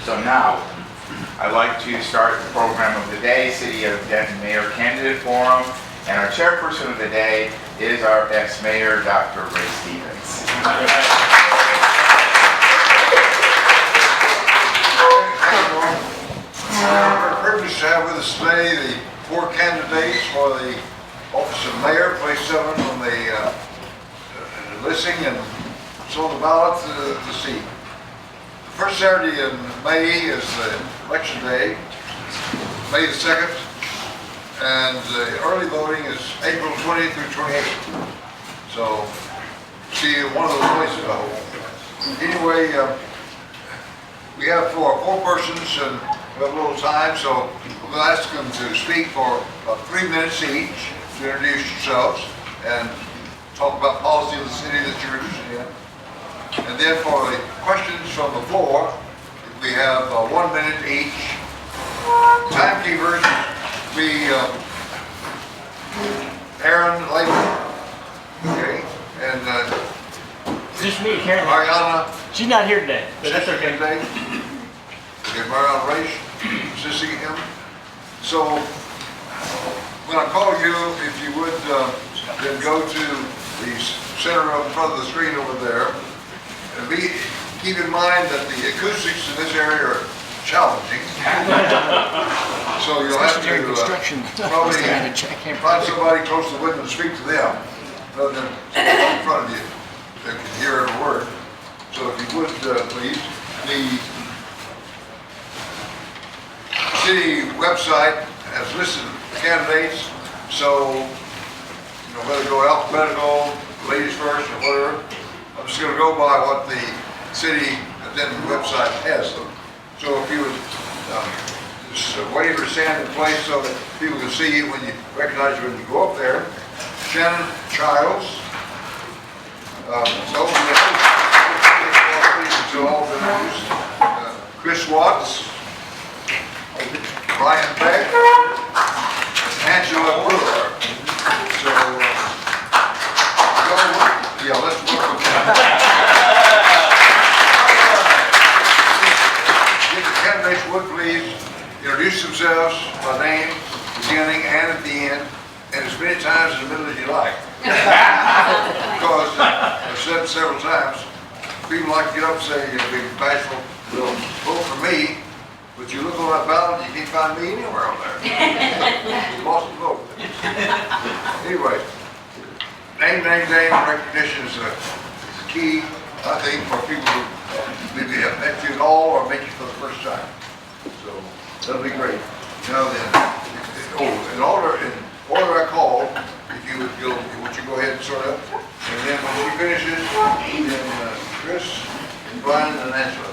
So now, I'd like to start the program of the day, City of Denton Mayor Candidate Forum, and our chairperson of the day is our ex-mayor, Dr. Ray Stevens. We're privileged to have with us today the 4 candidates for the office of mayor, place 7 on the listing and so on the ballot to see. The first Saturday in May is the election day, May the 2nd, and the early voting is April 20th through 28th. So, see you in one of those places, I hope. Anyway, we have 4 persons and we have a little time, so we'll ask them to speak for about 3 minutes each to introduce yourselves and talk about policy of the city that you're interested in. And then for the questions from the floor, we have 1 minute each. Timekeepers be Aaron Laban, okay, and just me, Karen. Mariana. She's not here today, but that's okay. Okay, Mariana Raish, assisting him. So when I call you, if you would then go to the center up front of the screen over there, and keep in mind that the acoustics in this area are challenging. So you'll have to probably find somebody close to the window and speak to them, rather than in front of you that can hear every word. So if you would, please. The city website has listed candidates, so whether to go alphabetical, ladies first, or whatever. I'm just going to go by what the city Denton website has them. So if you would just wave or stand in place so that people can see you when you recognize you when you go up there. Shannon Childs. Chris Watts. Brian Beck. Angela Brewer. So, yeah, let's work with that. If the candidates would please introduce themselves by name, beginning and at the end, and as many times in the middle as you like. Because I've said several times, people like to get up and say, being bashful, well, vote for me, but you look on that ballot, you can't find me anywhere on there. You lost the vote. Anyway, name recognition is a key, I think, for people who maybe have met you at all or meet you for the first time. So that'll be great. Now then, in order I call, if you would go ahead and sort of, and then when she finishes, then Chris and Brian and Angela.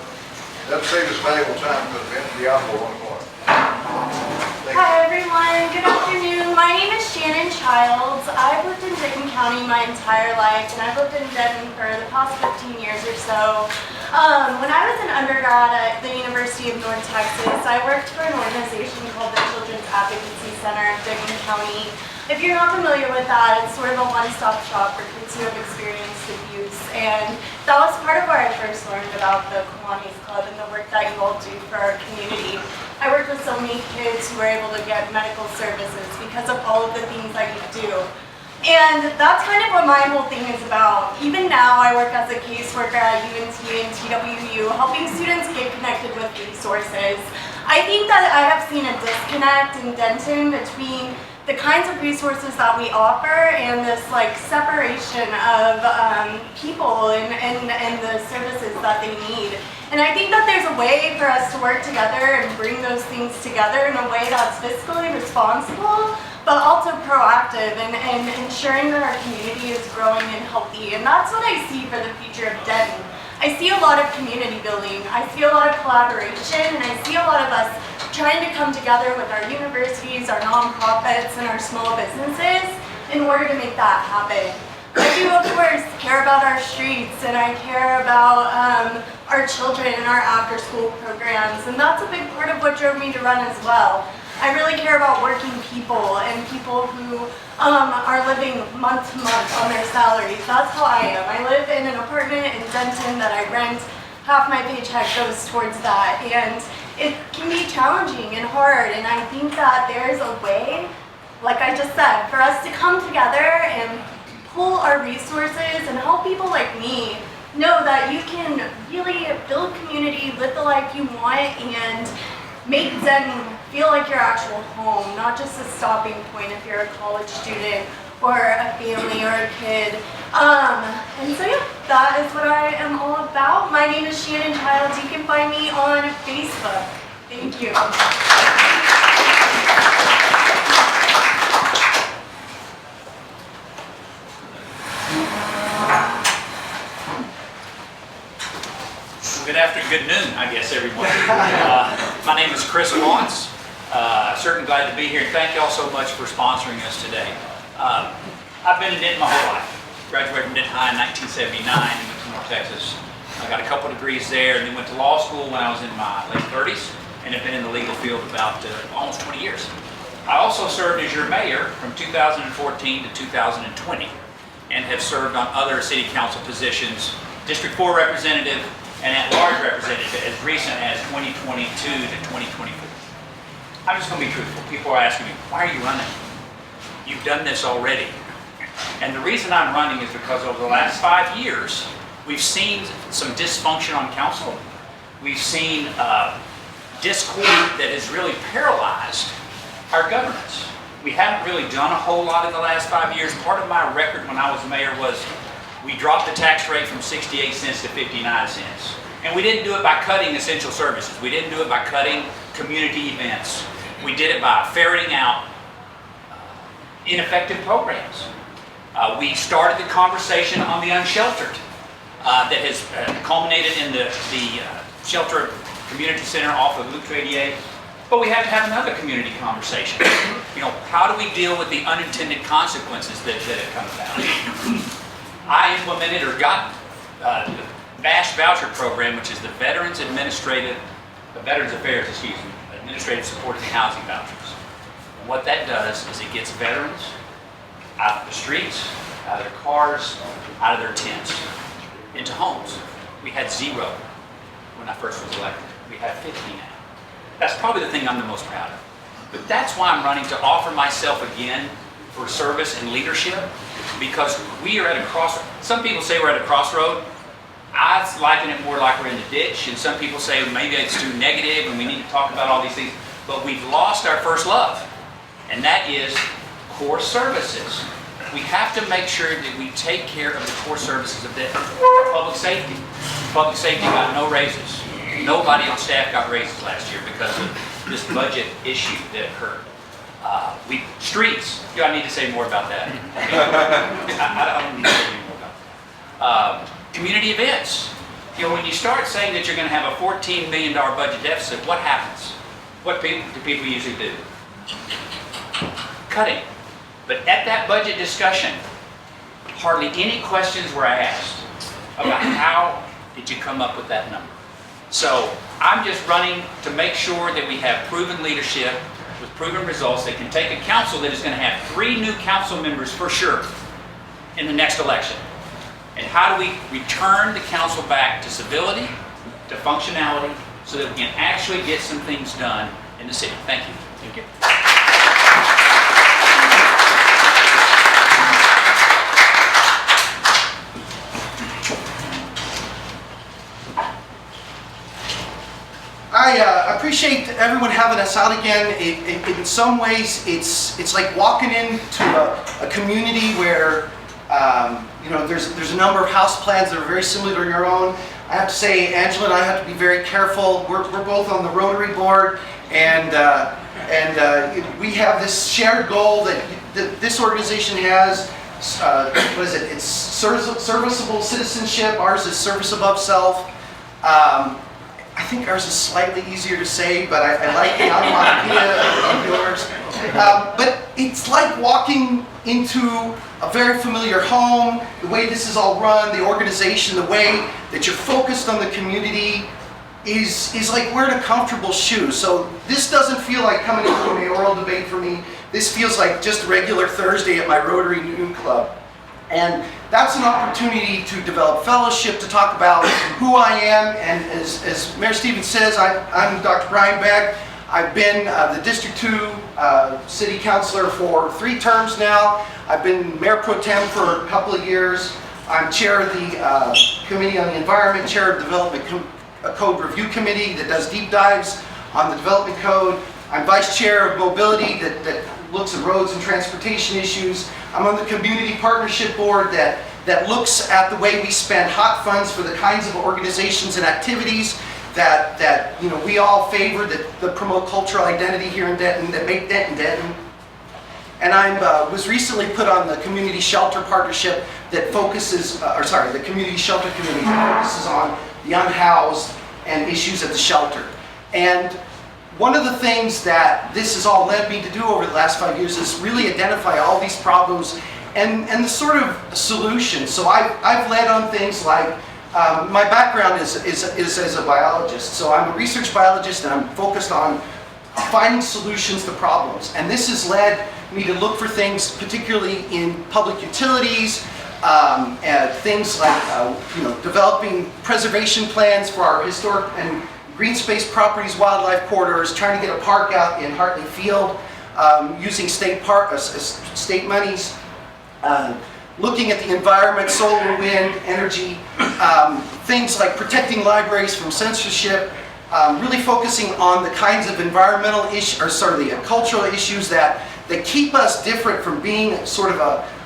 That'll save us valuable time because we have to be out for 1 o'clock. Hi everyone, good afternoon. My name is Shannon Childs. I've lived in Denton County my entire life, and I've lived in Denton for the past 15 years or so. When I was an undergrad at the University of North Texas, I worked for an organization called the Children's Advocacy Center of Denton County. If you're not familiar with that, it's sort of a one-stop shop for kids who have experienced abuse, and that was part of where I first learned about the Kiwanis Club and the work that you all do for our community. I worked with so many kids who were able to get medical services because of all of the things that you do. And that's kind of what my whole thing is about. Even now, I work as a caseworker at UNT and TWU, helping students get connected with resources. I think that I have seen a disconnect in Denton between the kinds of resources that we offer and this separation of people and the services that they need. And I think that there's a way for us to work together and bring those things together in a way that's fiscally responsible, but also proactive and ensuring that our community is growing and healthy. And that's what I see for the future of Denton. I see a lot of community building, I see a lot of collaboration, and I see a lot of us trying to come together with our universities, our nonprofits, and our small businesses in order to make that happen. I do, of course, care about our streets, and I care about our children and our after-school programs, and that's a big part of what drove me to run as well. I really care about working people and people who are living month to month on their salaries. That's how I am. I live in an apartment in Denton that I rent half my paycheck goes towards that, and it can be challenging and hard, and I think that there's a way, like I just said, for us to come together and pull our resources and help people like me know that you can really build community, live the life you want, and make Denton feel like your actual home, not just a stopping point if you're a college student or a family or a kid. And so yeah, that is what I am all about. My name is Shannon Childs. You can find me on Facebook. Thank you. Good noon, I guess, everyone. My name is Chris Watts. Certainly glad to be here, and thank you all so much for sponsoring us today. I've been in Denton my whole life. Graduated from Denton High in 1979 and went to North Texas. I got a couple degrees there, and then went to law school when I was in my late 30s, and have been in the legal field about almost 20 years. I also served as your mayor from 2014 to 2020, and have served on other city council positions, District 4 representative, and at-large representative as recent as 2022 to 2024. I'm just going to be truthful. People are asking me, why are you running? You've done this already. And the reason I'm running is because over the last 5 years, we've seen some dysfunction on council. We've seen discord that has really paralyzed our governance. We haven't really done a whole lot in the last 5 years. Part of my record when I was mayor was we dropped the tax rate from 68 cents to 59 cents. And we didn't do it by cutting essential services. We didn't do it by cutting community events. We did it by ferreting out ineffective programs. We started the conversation on the unsheltered that has culminated in the shelter community center off of Luke 88. But we have to have another community conversation. You know, how do we deal with the unintended consequences that have come about? I implemented or got the VASH voucher program, which is the Veterans Affairs, Administrative Supported Housing Vouchers. And what that does is it gets veterans out of the streets, out of their cars, out of their tents, into homes. We had 0 when I first was elected. We have 50 now. That's probably the thing I'm the most proud of. But that's why I'm running to offer myself again for service and leadership, because we are at a crossroad. Some people say we're at a crossroad. I liken it more like we're in the ditch, and some people say maybe it's too negative and we need to talk about all these things. But we've lost our first love, and that is core services. We have to make sure that we take care of the core services of the public safety. Public safety got no raises. Nobody on staff got raises last year because of this budget issue that occurred. Streets, I need to say more about that. I don't need to say more about that. Community events. You know, when you start saying that you're going to have a $14 million budget deficit, what happens? What do people usually do? Cutting. But at that budget discussion, hardly any questions were asked about how did you come up with that number. So I'm just running to make sure that we have proven leadership with proven results that can take a council that is going to have 3 new council members for sure in the next election. And how do we return the council back to civility, to functionality, so that we can actually get some things done in the city? Thank you. Thank you. I appreciate everyone having us out again. In some ways, it's like walking into a community where you know there's a number of house plans that are very similar to your own. I have to say, Angela and I have to be very careful. We're both on the Rotary Board, and we have this shared goal that this organization has. What is it? It's serviceable citizenship. Ours is service above self. I think ours is slightly easier to say, but I like the onomatopoeia of yours. But it's like walking into a very familiar home, the way this is all run, the organization, the way that you're focused on the community is like wearing a comfortable shoe. So this doesn't feel like coming into a mayoral debate for me. This feels like just a regular Thursday at my Rotary Noon Club. And that's an opportunity to develop fellowship, to talk about who I am. And as Mayor Stevens says, I'm Dr. Brian Beck. I've been the District 2 City Councilor for 3 terms now. I've been Mayor Pro Tem for a couple of years. I'm Chair of the Committee on the Environment, Chair of the Development Code Review Committee that does deep dives on the Development Code. I'm Vice Chair of Mobility that looks at roads and transportation issues. I'm on the Community Partnership Board that looks at the way we spend hot funds for the kinds of organizations and activities that you know, we all favor, that promote cultural identity here in Denton, that make Denton Denton. And I was recently put on the Community Shelter Partnership that focuses, the Community Shelter Committee that focuses on the unhoused and issues at the shelter. And one of the things that this has all led me to do over the last 5 years is really identify all these problems and the sort of solutions. So I've led on things like, my background is as a biologist. So I'm a research biologist and I'm focused on finding solutions to problems. And this has led me to look for things, particularly in public utilities, and things like developing preservation plans for our historic and green space properties, wildlife corridors, trying to get a park out in Hartley Field, using state monies, looking at the environment, solar, wind, energy, things like protecting libraries from censorship, really focusing on the kinds of environmental issues, the cultural issues that keep us different from being sort of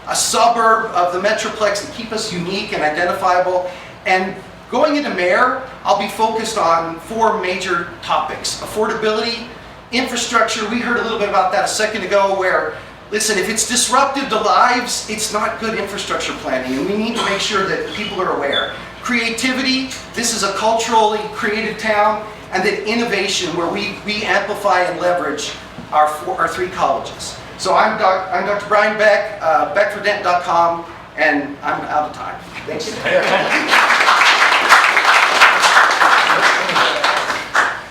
a suburb of the Metroplex, that keep us unique and identifiable. And going into mayor, I'll be focused on 4 major topics: affordability, infrastructure. We heard a little bit about that a second ago, where, listen, if it's disruptive to lives, it's not good infrastructure planning, and we need to make sure that people are aware. Creativity, this is a culturally creative town. And then innovation, where we amplify and leverage our 3 colleges. So I'm Dr. Brian Beck, beckfordenton.com, and I'm out of time. Thanks.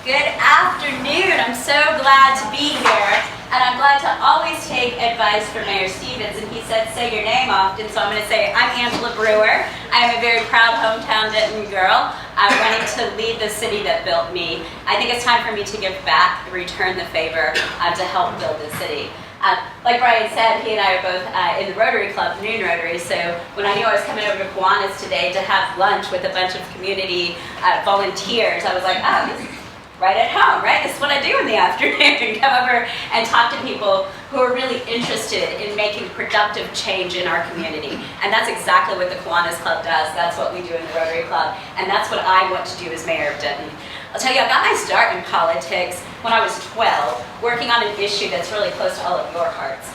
Good afternoon. I'm so glad to be here, and I'm glad to always take advice from Mayor Stevens. And he said, say your name often, so I'm going to say I'm Angela Brewer. I am a very proud hometown Denton girl. I'm running to lead the city that built me. I think it's time for me to give back, return the favor, to help build the city. Like Brian said, he and I are both in the Rotary Club, Noon Rotary, so when I knew I was coming over to Kiwanis today to have lunch with a bunch of community volunteers, I was like, oh, this is right at home, right? This is what I do in the afternoon, come over and talk to people who are really interested in making productive change in our community. And that's exactly what the Kiwanis Club does. That's what we do in the Rotary Club, and that's what I want to do as mayor of Denton. I'll tell you, I got my start in politics when I was 12, working on an issue that's really close to all of your hearts.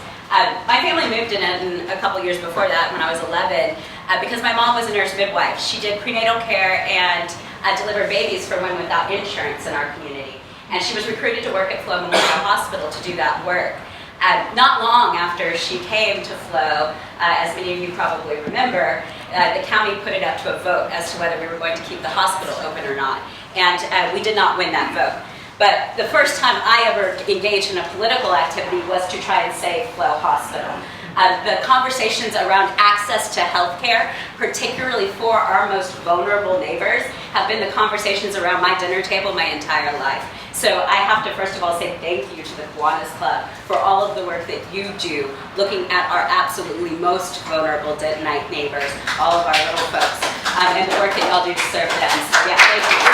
My family moved to Denton a couple years before that, when I was 11, because my mom was a nurse midwife. She did prenatal care and delivered babies for women without insurance in our community. And she was recruited to work at Flo Memorial Hospital to do that work. Not long after she came to Flo, as many of you probably remember, the county put it up to a vote as to whether we were going to keep the hospital open or not. And we did not win that vote. But the first time I ever engaged in a political activity was to try and save Flo Hospital. The conversations around access to health care, particularly for our most vulnerable neighbors, have been the conversations around my dinner table my entire life. So I have to first of all say thank you to the Kiwanis Club for all of the work that you do, looking at our absolutely most vulnerable Dentonite neighbors, all of our little folks, and the work that y'all do to serve them. So yeah, thank you.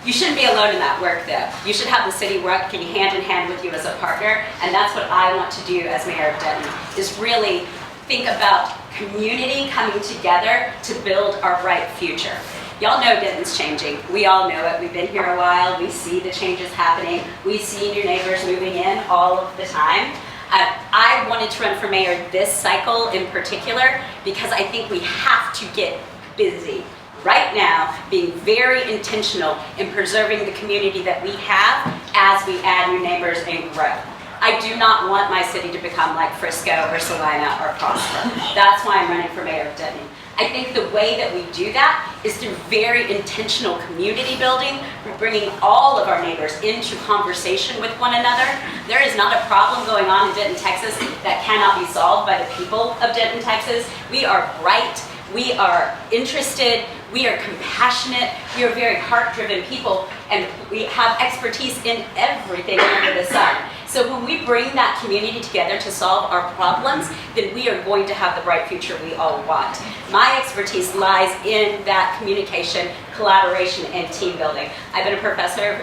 You shouldn't be alone in that work, though. You should have the city working hand in hand with you as a partner, and that's what I want to do as mayor of Denton, is really think about community coming together to build our bright future. Y'all know Denton's changing. We all know it. We've been here a while. We see the changes happening. We see new neighbors moving in all of the time. I wanted to run for mayor this cycle in particular because I think we have to get busy right now, being very intentional in preserving the community that we have as we add new neighbors and grow. I do not want my city to become like Frisco or Salina or Prosper. That's why I'm running for mayor of Denton. I think the way that we do that is through very intentional community building. We're bringing all of our neighbors into conversation with one another. There is not a problem going on in Denton, Texas that cannot be solved by the people of Denton, Texas. We are bright, we are interested, we are compassionate, we are very heart-driven people, and we have expertise in everything under the sun. So when we bring that community together to solve our problems, then we are going to have the bright future we all want. My expertise lies in that communication, collaboration, and team building. I've been a professor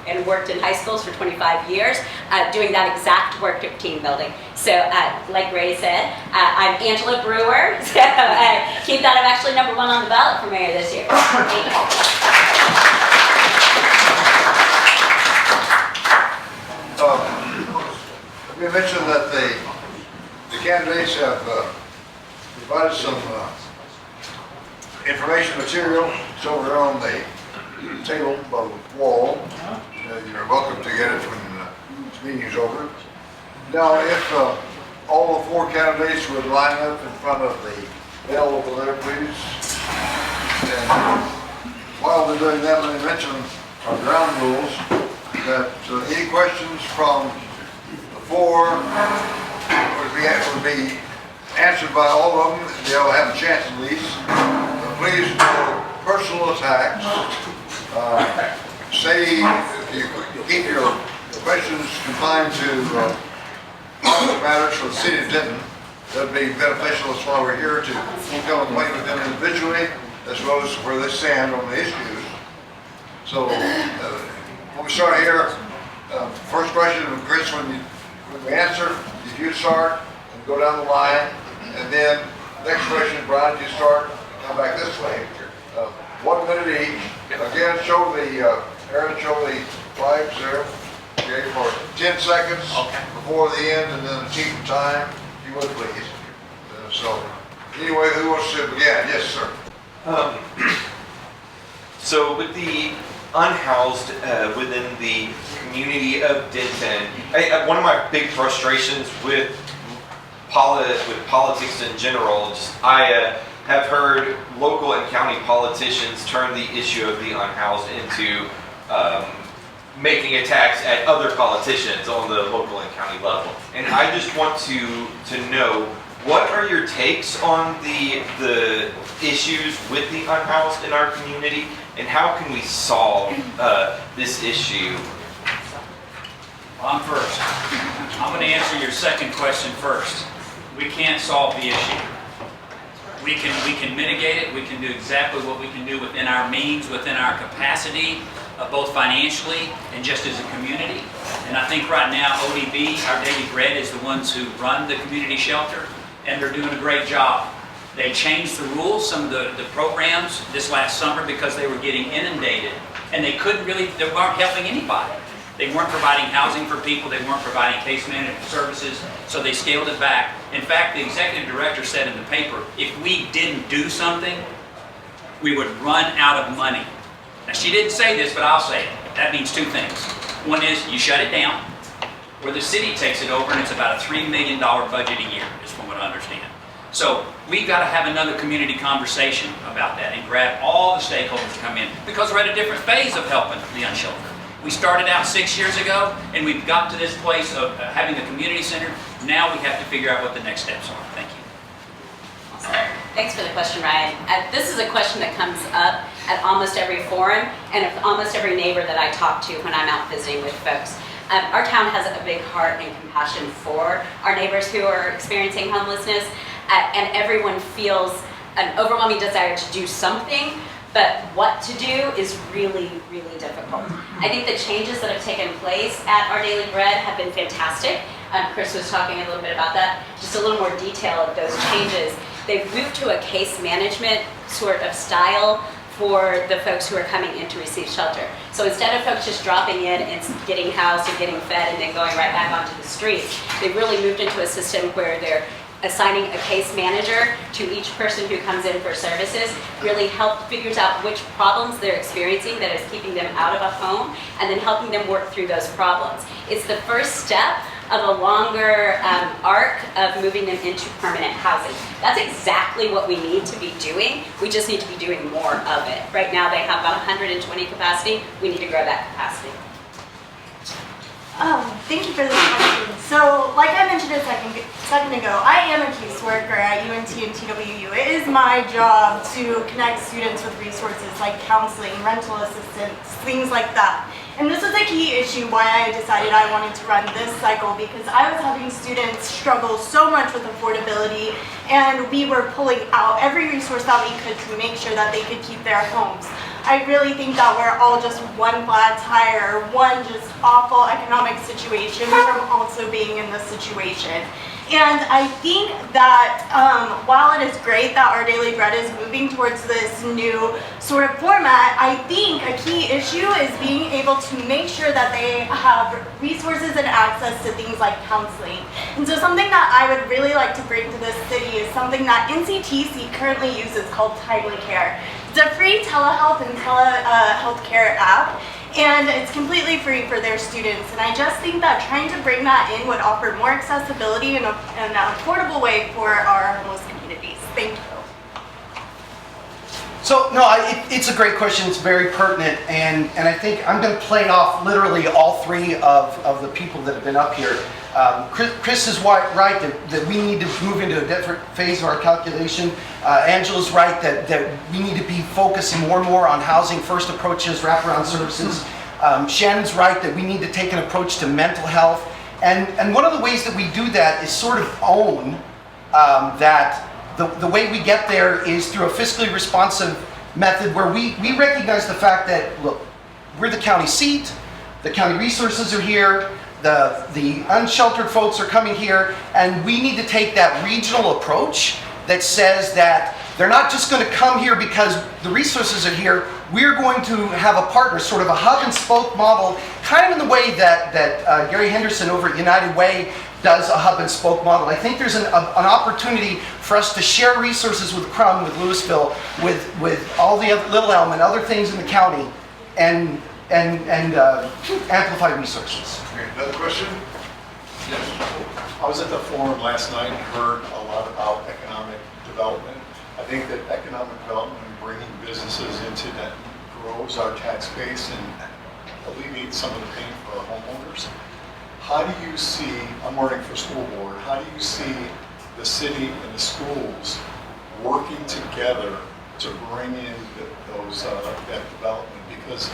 and worked in high schools for 25 years doing that exact work of team building. So like Ray said, I'm Angela Brewer. So keep that, I'm actually #1 on the ballot for mayor this year. Thank you. We mentioned that the candidates have provided some information material. It's over there on the table by the wall. You're welcome to get it when this meeting is over. Now, if all the 4 candidates would line up in front of the bell over there, please. And while they're doing that, let me mention our ground rules, that any questions from the 4 would be answered by all of them. They'll have a chance at least. Please, no personal attacks. You keep your questions confined to matters for the city of Denton. That'd be beneficial as far as we're here to become acquainted with them individually, as well as where they stand on the issues. So, when we start here, first question, Chris, when we answer, if you start and go down the line, and then next question, Brian, you start and come back this way. 1 minute each. Again, show the Aaron, show the flags there. Okay, for 10 seconds before the end, and then keep the time, if you would please. So, anyway, who wants to begin? Yes, sir. So with the unhoused within the community of Denton, one of my big frustrations with politics in general, I have heard local and county politicians turn the issue of the unhoused into making attacks at other politicians on the local and county level. And I just want to know, what are your takes on the issues with the unhoused in our community, and how can we solve this issue? Well, I'm first. I'm going to answer your second question first. We can't solve the issue. We can mitigate it. We can do exactly what we can do within our means, within our capacity, both financially and just as a community. And I think right now ODB, our Daily Bread, is the ones who run the community shelter, and they're doing a great job. They changed the rules, some of the programs this last summer, because they were getting inundated, and they weren't helping anybody. They weren't providing housing for people, they weren't providing case management services, so they scaled it back. In fact, the executive director said in the paper, if we didn't do something, we would run out of money. Now, she didn't say this, but I'll say it. That means 2 things. One is you shut it down, or the city takes it over, and it's about a $3 million budget a year, is from what I understand. So we've got to have another community conversation about that and grab all the stakeholders to come in, because we're at a different phase of helping the unsheltered. We started out 6 years ago, and we've got to this place of having a community center. Now we have to figure out what the next steps are. Thank you. Awesome. Thanks for the question, Ryan. This is a question that comes up at almost every forum and at almost every neighbor that I talk to when I'm out visiting with folks. Our town has a big heart and compassion for our neighbors who are experiencing homelessness, and everyone feels an overwhelming desire to do something, but what to do is really, really difficult. I think the changes that have taken place at Our Daily Bread have been fantastic. Chris was talking a little bit about that. Just a little more detail of those changes. They've moved to a case management sort of style for the folks who are coming in to receive shelter. So instead of folks just dropping in and getting housed and getting fed and then going right back onto the streets, they've really moved into a system where they're assigning a case manager to each person who comes in for services, really figures out which problems they're experiencing that is keeping them out of a home, and then helping them work through those problems. It's the first step of a longer arc of moving them into permanent housing. That's exactly what we need to be doing. We just need to be doing more of it. Right now they have about 120 capacity. We need to grow that capacity. Thank you for this question. So, like I mentioned a second ago, I am a caseworker at UNT and TWU. It is my job to connect students with resources like counseling, rental assistance, things like that. And this was a key issue why I decided I wanted to run this cycle, because I was having students struggle so much with affordability, and we were pulling out every resource that we could to make sure that they could keep their homes. I really think that we're all just one flat tire, one just awful economic situation from also being in this situation. And I think that while it is great that Our Daily Bread is moving towards this new sort of format, I think a key issue is being able to make sure that they have resources and access to things like counseling. And so something that I would really like to bring to this city is something that NCTC currently uses called Timely Care. It's a free telehealth and telehealth care app, and it's completely free for their students. And I just think that trying to bring that in would offer more accessibility in an affordable way for our homeless communities. Thank you. So, no, it's a great question. It's very pertinent, and I think I'm going to play off literally all three of the people that have been up here. Chris is right that we need to move into a different phase of our calculation. Angela's right that we need to be focusing more and more on housing first approaches, wraparound services. Shannon's right that we need to take an approach to mental health. And one of the ways that we do that is sort of own that the way we get there is through a fiscally responsive method where we recognize the fact that, look, we're the county seat, the county resources are here, the unsheltered folks are coming here, and we need to take that regional approach that says that they're not just going to come here because the resources are here. We're going to have a partner, sort of a hub and spoke model, kind of in the way that Gary Henderson over at United Way does a hub and spoke model. I think there's an opportunity for us to share resources with Crum, with Louisville, with all the other, Little Elm and other things in the county, and amplify resources. Okay, another question? Yes. I was at the forum last night and heard a lot about economic development. I think that economic development and bringing businesses into that grows our tax base and alleviates some of the pain for our homeowners. How do you see, I'm running for school board, how do you see the city and the schools working together to bring in that development? Because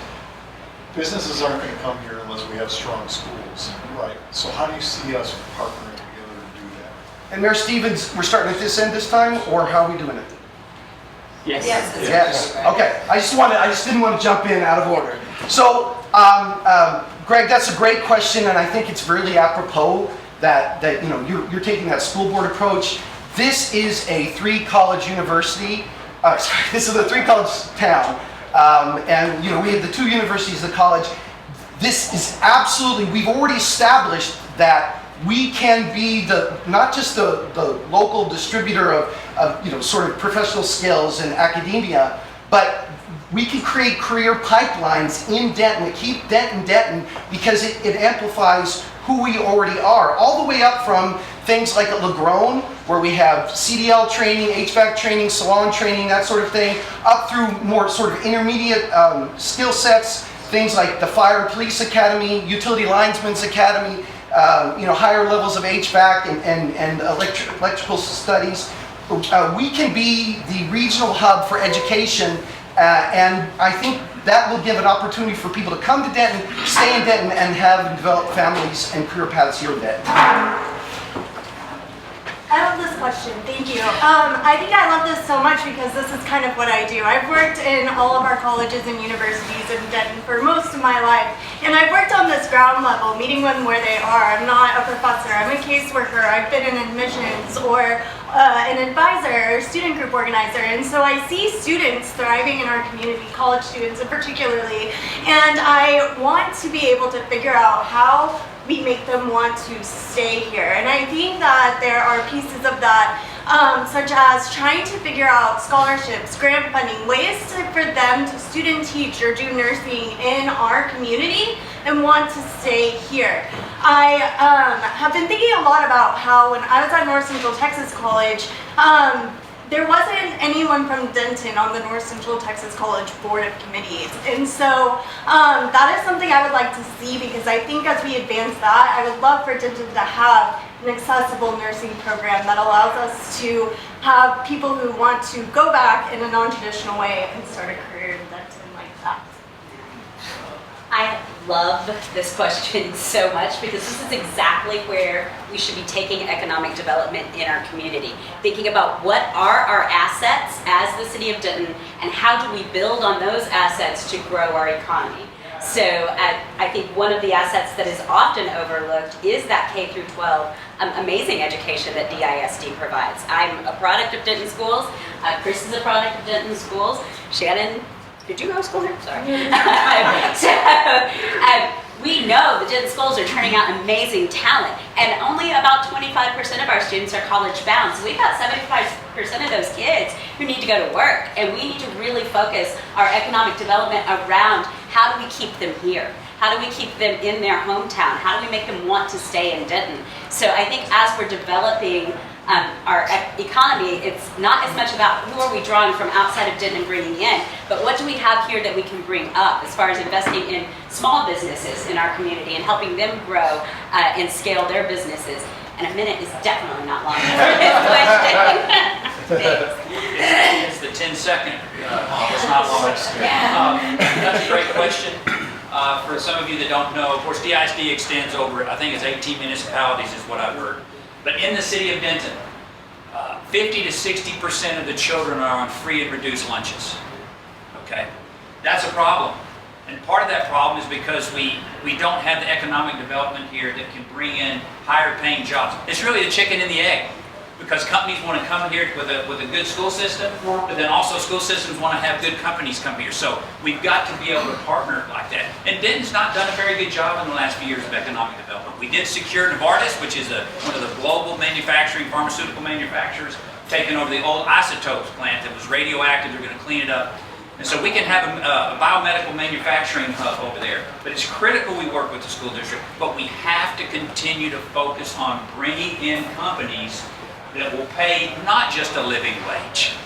businesses aren't going to come here unless we have strong schools, right? So how do you see us partnering together to do that? And Mayor Stevens, we're starting at this end this time, or how are we doing it? Yes. Yes. Okay. I just didn't want to jump in out of order. So, Greg, that's a great question, and I think it's really apropos that you know you're taking that school board approach. This is a 3-college university. Sorry, this is a 3-college town, and you know we have the 2 universities, the college. This is absolutely. We've already established that we can be not just the local distributor of you know sort of professional skills and academia, but we can create career pipelines in Denton that keep Denton because it amplifies who we already are, all the way up from things like at LaGrone, where we have CDL training, HVAC training, salon training, that sort of thing, up through more sort of intermediate skill sets, things like the Fire and Police Academy, Utility Linesman's Academy, you know, higher levels of HVAC and electrical studies. We can be the regional hub for education. And I think that will give an opportunity for people to come to Denton, stay in Denton, and have and develop families and career paths here in Denton. I love this question, thank you. I think I love this so much because this is kind of what I do. I've worked in all of our colleges and universities in Denton for most of my life, and I've worked on this ground level, meeting them where they are. I'm not a professor, I'm a caseworker, I've been in admissions, or an advisor or student group organizer, and so I see students thriving in our community, college students particularly, and I want to be able to figure out how we make them want to stay here. And I think that there are pieces of that such as trying to figure out scholarships, grant funding, ways for them to student teach or do nursing in our community and want to stay here. I have been thinking a lot about how when I was at North Central Texas College, there wasn't anyone from Denton on the North Central Texas College Board of Committees. And so that is something I would like to see, because I think as we advance that, I would love for Denton to have an accessible nursing program that allows us to have people who want to go back in a non-traditional way and start a career in Denton like that. I love this question so much, because this is exactly where we should be taking economic development in our community. Thinking about what are our assets as the city of Denton, and how do we build on those assets to grow our economy. So I think one of the assets that is often overlooked is that K through 12 amazing education that DISD provides. I'm a product of Denton Schools. Chris is a product of Denton Schools. Shannon, did you go to school here? Sorry. We know the Denton schools are turning out amazing talent, and only about 25% of our students are college bound. So we've got 75% of those kids who need to go to work, and we need to really focus our economic development around how do we keep them here? How do we keep them in their hometown? How do we make them want to stay in Denton? So I think as we're developing our economy, it's not as much about who are we drawing from outside of Denton and bringing in, but what do we have here that we can bring up as far as investing in small businesses in our community and helping them grow and scale their businesses. And a minute is definitely not long for this question. It's the 10-second. It's not long. That's a great question. For some of you that don't know, of course, DISD extends over, I think it's 18 municipalities is what I've heard. But in the city of Denton, 50 to 60% of the children are on free and reduced lunches. Okay? That's a problem. And part of that problem is because we don't have the economic development here that can bring in higher paying jobs. It's really the chicken and the egg. Because companies want to come here with a good school system, but then also school systems want to have good companies come here. So we've got to be able to partner like that. And Denton's not done a very good job in the last few years of economic development. We did secure Novartis, which is one of the global pharmaceutical manufacturers, taking over the old isotopes plant that was radioactive. They're going to clean it up. And so we can have a biomedical manufacturing hub over there. But it's critical we work with the school district. But we have to continue to focus on bringing in companies that will pay not just a living wage,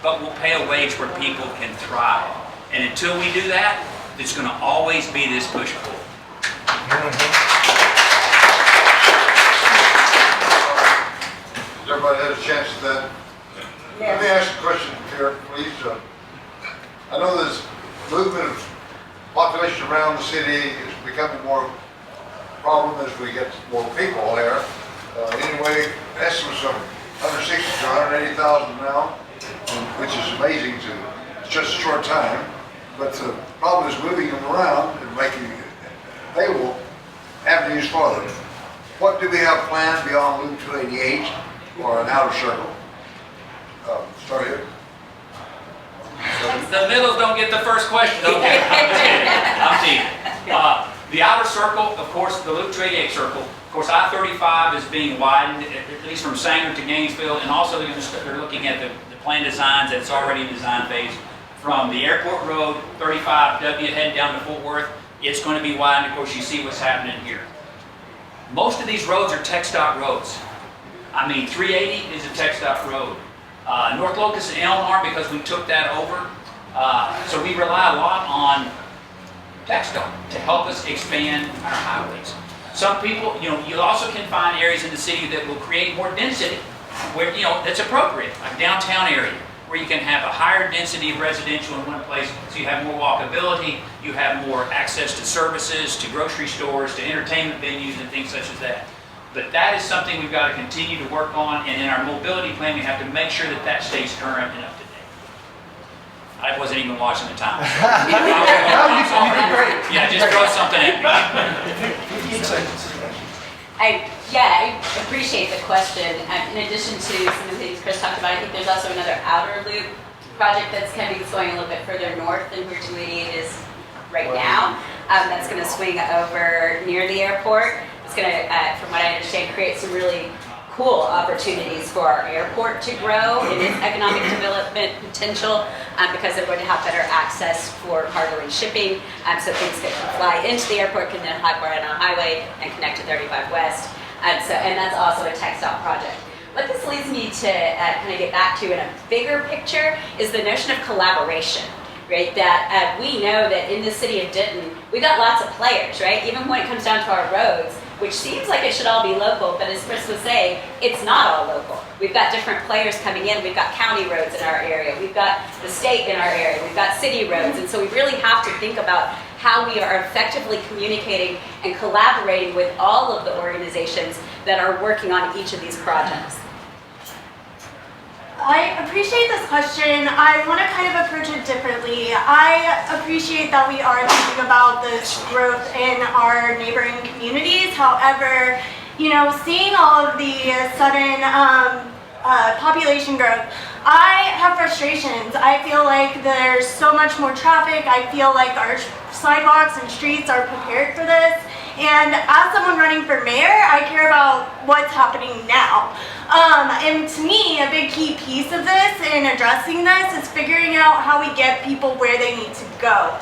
but will pay a wage where people can thrive. And until we do that, there's going to always be this push-pull. Everybody has a chance at that. Let me ask a question here, please. I know this movement of population around the city is becoming more problem as we get more people there. Anyway, estimates of 160 to 180,000 now, which is amazing to just a short time. But the problem is moving them around and making available avenues for them. What do we have planned beyond Loop 288 or an outer circle? Start here. The middles don't get the first question. Okay, I'm teasing. The outer circle, of course, the Loop 288 circle. Of course, I-35 is being widened, at least from Sanger to Gainesville, and also they're looking at the plan designs that's already in design phase. From the airport road, 35W heading down to Fort Worth, it's going to be widened. Of course, you see what's happening here. Most of these roads are TxDOT roads. I mean, 380 is a TxDOT road. North Locust and Elmhart, because we took that over, so we rely a lot on TxDOT to help us expand our highways. Some people, you also can find areas in the city that will create more density, where, that's appropriate, like downtown area, where you can have a higher density of residential in one place, so you have more walkability, you have more access to services, to grocery stores, to entertainment venues and things such as that. But that is something we've got to continue to work on, and in our mobility plan, we have to make sure that that stays current and up to date. I wasn't even watching the time. Yeah, just throw something at me. I appreciate the question. In addition to some of the things Chris talked about, I think there's also another outer loop project that's going a little bit further north than where 288 is right now. That's going to swing over near the airport. It's going to, from what I understand, create some really cool opportunities for our airport to grow in its economic development potential because they're going to have better access for cargo and shipping, so things that can fly into the airport can then hop right on a highway and connect to 35 West. And that's also a textile project. What this leads me to kind of get back to in a bigger picture is the notion of collaboration, right? That we know that in the city of Denton, we got lots of players, right? Even when it comes down to our roads, which seems like it should all be local, but as Chris was saying, it's not all local. We've got different players coming in. We've got county roads in our area. We've got the state in our area. We've got city roads. And so we really have to think about how we are effectively communicating and collaborating with all of the organizations that are working on each of these projects. I appreciate this question. I want to kind of approach it differently. I appreciate that we are thinking about this growth in our neighboring communities. However, you know, seeing all of the sudden population growth, I have frustrations. I feel like there's so much more traffic. I feel like our sidewalks and streets are prepared for this. And as someone running for mayor, I care about what's happening now. And to me, a big key piece of this in addressing this is figuring out how we get people where they need to go.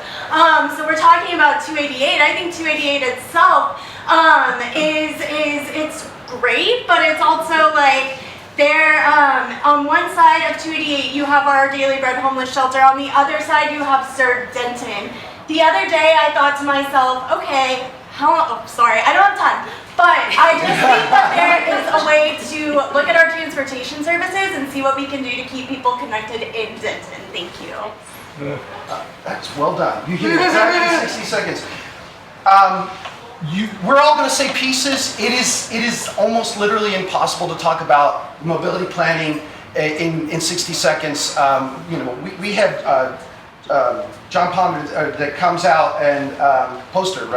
So we're talking about 288. I think 288 itself it's great, but it's also like there, on one side of 288, you have our Daily Bread homeless shelter. On the other side, you have Serve Denton. The other day, I thought to myself, okay, sorry, I don't have time, but I just think that there is a way to look at our transportation services and see what we can do to keep people connected in Denton. Thank you. That's well done. You hit it exactly 60 seconds. We're all going to say pieces. It is almost literally impossible to talk about mobility planning in 60 seconds. You know, we had John Ponder that comes out and Polster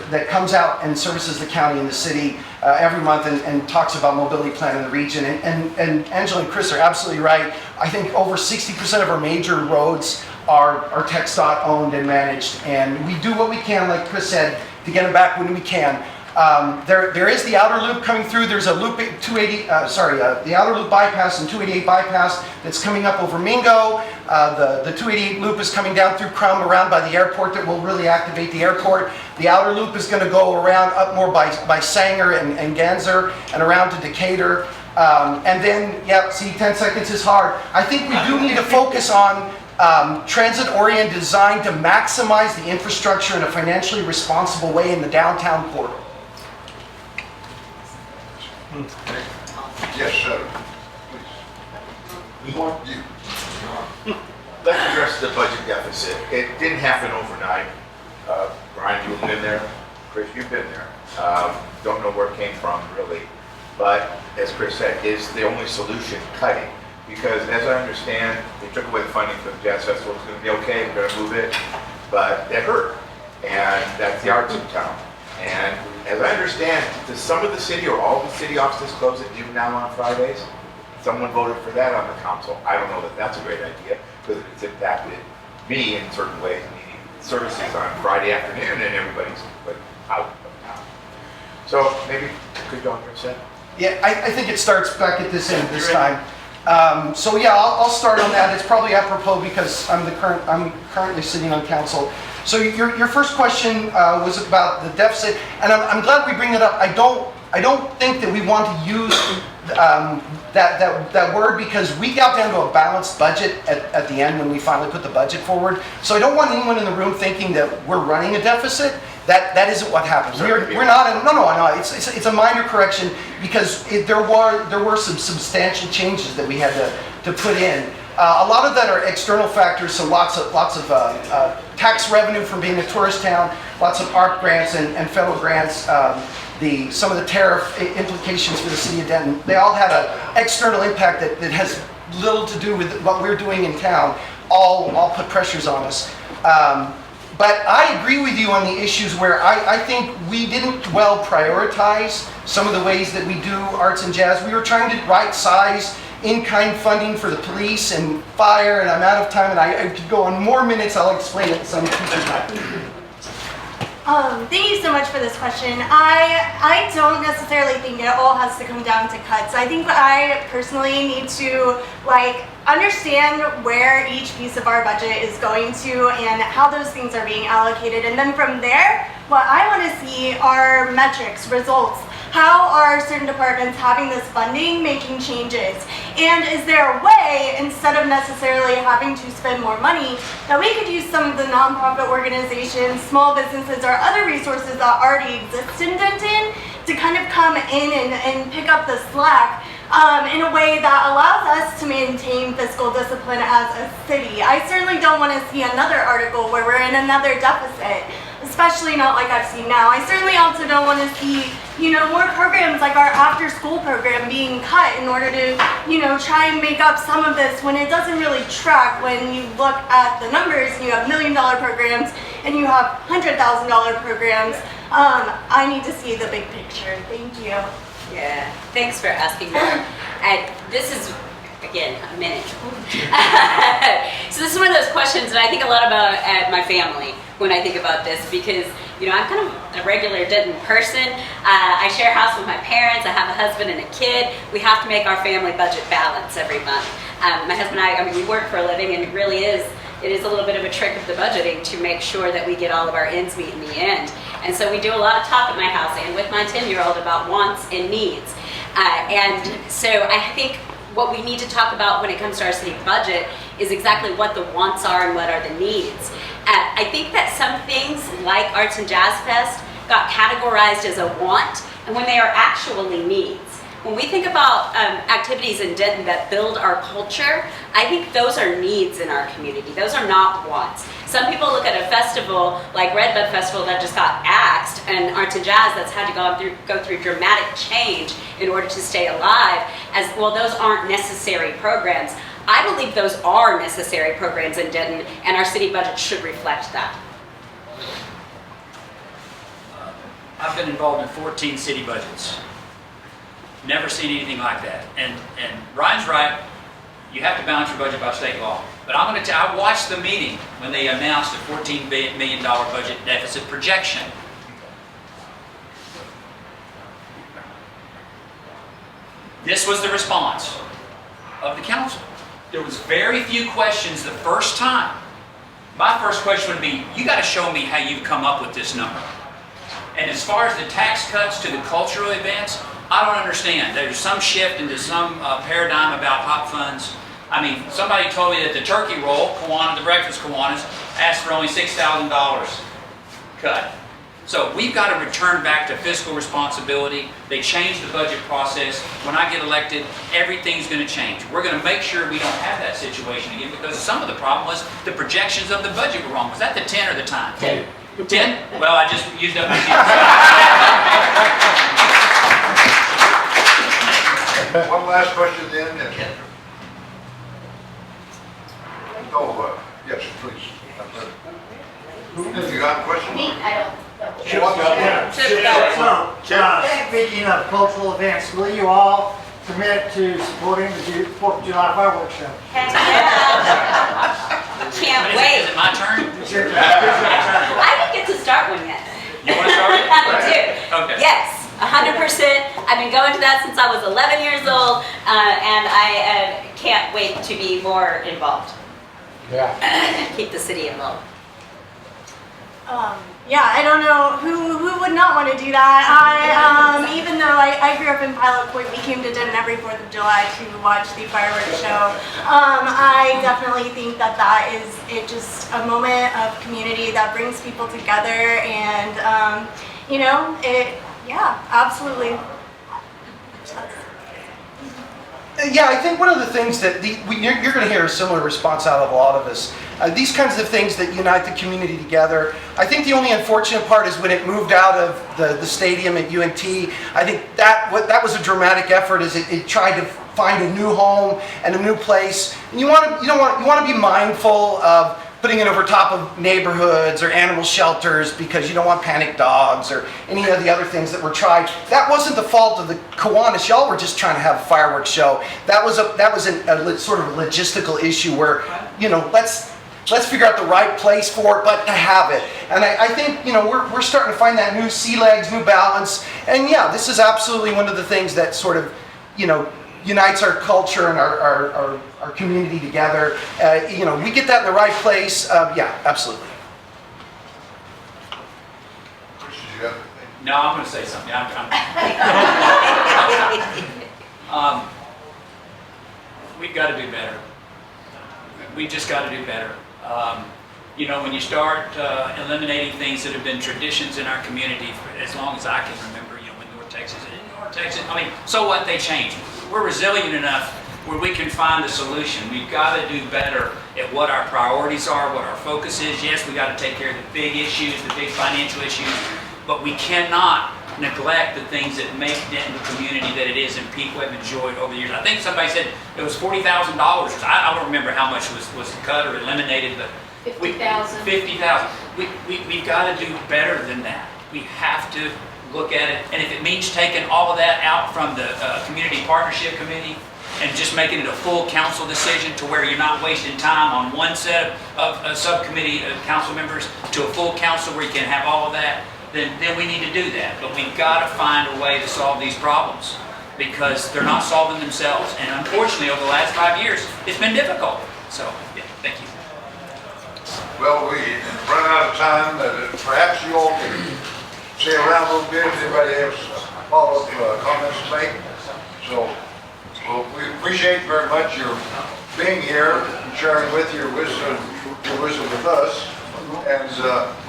that comes out and services the county and the city every month and talks about mobility plan in the region. And Angela and Chris are absolutely right. I think over 60% of our major roads are TxDOT owned and managed, and we do what we can, like Chris said, to get them back when we can. There is the outer loop coming through. There's a loop the outer loop bypass and 288 bypass that's coming up over Mingo. The 288 loop is coming down through Crum around by the airport that will really activate the airport. The outer loop is going to go around up more by Sanger and Ganser and around to Decatur. And then, yeah, see, 10 seconds is hard. I think we do need to focus on transit-oriented design to maximize the infrastructure in a financially responsible way in the downtown core. Yes, sir. We want you. Let's address the budget deficit. It didn't happen overnight. Brian, you've been there. Chris, you've been there. Don't know where it came from, really. But as Chris said, is the only solution cutting? Because as I understand, they took away the funding for the Jazz Festival. It's going to be okay. We're going to move it. But it hurt. And that's the arts in town. And as I understand, does some of the city or all the city offices close at noon now on Fridays? Someone voted for that on the council. I don't know that that's a great idea because it's impacted me in certain ways, meaning services on Friday afternoon and everybody's out of town. So maybe could you address that? Yeah, I think it starts back at this end this time. So yeah, I'll start on that. It's probably apropos because I'm currently sitting on council. So your first question was about the deficit, and I'm glad we bring it up. I don't think that we want to use that word because we got down to a balanced budget at the end when we finally put the budget forward. So I don't want anyone in the room thinking that we're running a deficit. That isn't what happens. We're not. No. It's a minor correction because there were some substantial changes that we had to put in. A lot of that are external factors. So lots of tax revenue from being a tourist town, lots of ARP grants and federal grants. Some of the tariff implications for the city of Denton. They all had an external impact that has little to do with what we're doing in town. All put pressures on us. But I agree with you on the issues where I think we didn't well prioritize some of the ways that we do arts and jazz. We were trying to right size in-kind funding for the police and fire, and I'm out of time, and I could go on more minutes. I'll explain it some future time. Thank you so much for this question. I don't necessarily think it all has to come down to cuts. I think I personally need to understand where each piece of our budget is going to and how those things are being allocated. And then from there, what I want to see are metrics, results. How are certain departments having this funding making changes? And is there a way, instead of necessarily having to spend more money, that we could use some of the nonprofit organizations, small businesses, or other resources that already exist in Denton to kind of come in and pick up the slack in a way that allows us to maintain fiscal discipline as a city. I certainly don't want to see another article where we're in another deficit, especially not like I've seen now. I certainly also don't want to see, more programs like our after-school program being cut in order to, try and make up some of this when it doesn't really track when you look at the numbers and you have $1 million programs and you have $100,000 programs. I need to see the big picture. Thank you. Yeah, thanks for asking that. And this is, again, a minute. So this is one of those questions that I think a lot about at my family when I think about this, because I'm kind of a regular Denton person. I share a house with my parents. I have a husband and a kid. We have to make our family budget balance every month. My husband and I we work for a living, and it is a little bit of a trick of the budgeting to make sure that we get all of our ends meet in the end. And so we do a lot of talk at my house and with my 10-year-old about wants and needs. And so I think what we need to talk about when it comes to our city budget is exactly what the wants are and what are the needs. I think that some things like Arts and Jazz Fest got categorized as a want, and when they are actually needs. When we think about activities in Denton that build our culture, I think those are needs in our community. Those are not wants. Some people look at a festival like Redbud Festival that just got axed, and Arts and Jazz that's had to go through dramatic change in order to stay alive, as well, those aren't necessary programs. I believe those are necessary programs in Denton, and our city budget should reflect that. I've been involved in 14 city budgets. Never seen anything like that. And Ryan's right, you have to balance your budget by state law. But I'm going to tell you, I watched the meeting when they announced a $14 million budget deficit projection. This was the response of the council. There was very few questions the first time. My first question would be, you got to show me how you've come up with this number. And as far as the tax cuts to the cultural events, I don't understand. There's some shift into some paradigm about hop funds. I mean, somebody told me that the turkey roll, the breakfast Kiwanis, asked for only $6,000 cut. So we've got to return back to fiscal responsibility. They changed the budget process. When I get elected, everything's going to change. We're going to make sure we don't have that situation again, because some of the problem was the projections of the budget were wrong. Was that the 10 or the time? 10. 10? Well, I just used up my 10. One last question then. Yes, please. You got a question? Speaking of cultural events, will you all commit to supporting the 4th of July fireworks show? Heck yeah. Can't wait. Is it my turn? I didn't get to start one yet. You want to start it? I do. Okay. Yes, 100%. I've been going to that since I was 11 years old, and I can't wait to be more involved. Yeah. Keep the city involved. Yeah, I don't know who would not want to do that. Even though I grew up in Pilot Point, we came to Denton every 4th of July to watch the fireworks show. I definitely think that is just a moment of community that brings people together, and yeah, absolutely. Yeah, I think one of the things that you're going to hear a similar response out of a lot of us. These kinds of things that unite the community together. I think the only unfortunate part is when it moved out of the stadium at UNT. I think that was a dramatic effort, as it tried to find a new home and a new place. And you want to be mindful of putting it over top of neighborhoods or animal shelters, because you don't want panic dogs or any of the other things that were tried. That wasn't the fault of the Kiwanis. Y'all were just trying to have a fireworks show. That was a sort of a logistical issue where, let's figure out the right place for it, but to have it. And I think, you know, we're starting to find that new sea legs, new balance. And yeah, this is absolutely one of the things that sort of, you know, unites our culture and our community together. You know, we get that in the right place. Yeah, absolutely. Chris, did you have anything? No, I'm going to say something. We've got to do better. We just got to do better. You know, when you start eliminating things that have been traditions in our community for as long as I can remember, you know, when North Texas, I mean, so what, they change. We're resilient enough where we can find a solution. We've got to do better at what our priorities are, what our focus is. Yes, we got to take care of the big issues, the big financial issues, but we cannot neglect the things that make Denton the community that it is and people have enjoyed over the years. I think somebody said it was $40,000. I don't remember how much was cut or eliminated, but 50,000. 50,000. We've got to do better than that. We have to look at it, and if it means taking all of that out from the Community Partnership Committee and just making it a full council decision to where you're not wasting time on one set of subcommittee council members to a full council where you can have all of that, then we need to do that. But we've got to find a way to solve these problems because they're not solving themselves. And unfortunately, over the last 5 years, it's been difficult. So, yeah, thank you. Well, we run out of time. Perhaps you all can stay around a little bit. If anybody has follow-up comments to make. So, well, we appreciate very much your being here and sharing with your wisdom with us. And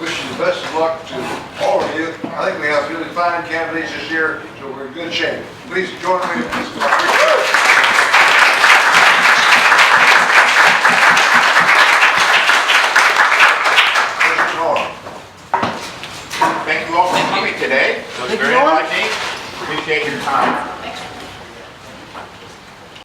wish you the best of luck to all of you. I think we have really fine candidates this year, so we're in good shape. Please join me in this. Thank you all for coming today. It was Thank you, very Norm. enlightening. Appreciate your time.